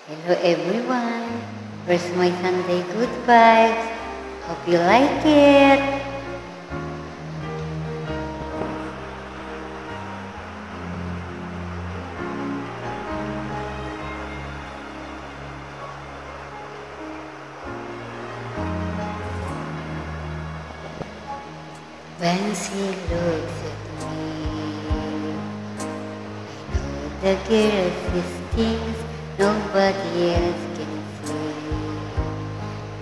Hello everyone, where's my Sunday good vibes? Hope you like it. When she looks at me, I know the girl is things nobody else can see.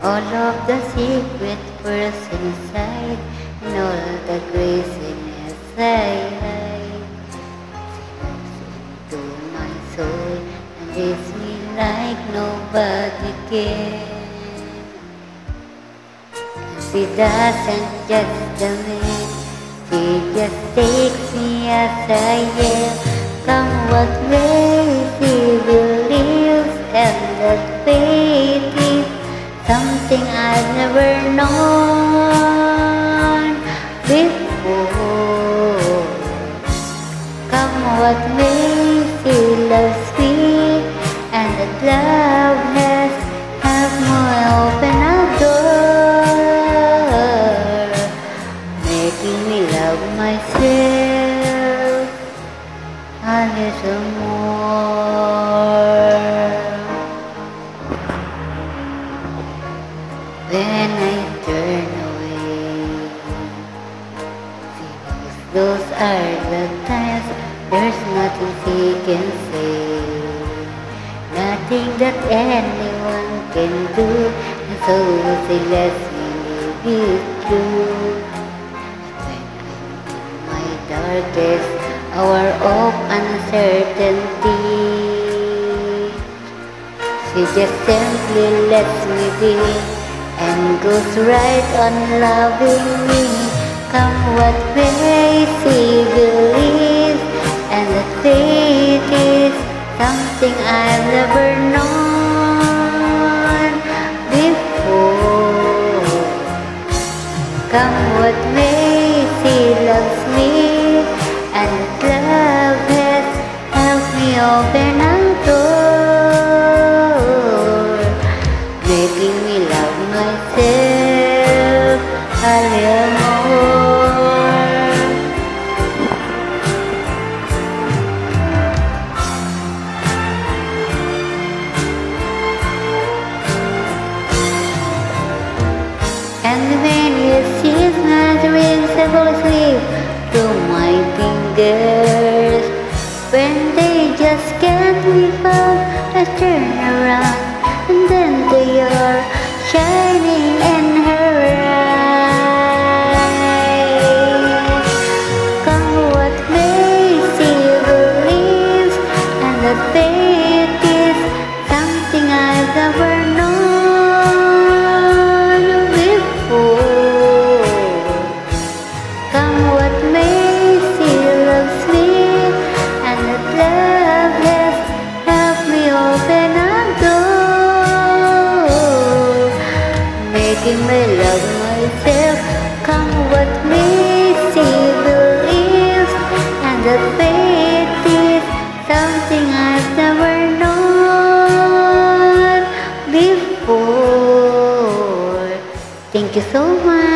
All of the secret words inside and all the craziness I hide. She looks into my soul and leaves me like nobody can. She doesn't judge the man, she just takes me as I am. Come what may, she believes, and that faith is something I've never known before. Come what may, she loves me, and that love has helped me open a door, making me love myself a little more. When I turn away, she knows those are the times there's nothing she can say, nothing that anyone can do, and so she lets me live it through. My darkest hour of uncertainty, she just simply lets me be and goes right on loving me. Come what may, she believes, and that faith is something I've never known before. Come what may, she loves me, and that love has helped me open a door, making me love myself a little more. And when you see my dreams I fall asleep to my fingers, when they just can't be found, I turn around and then they are shining in her eyes. Come what may, she believes, and that faith is something I've never known before. Come what may, she loves me, and that love has helped me open a door, making me love myself. Come what may, she believes, and that faith is something I've never known before. Thank you so much.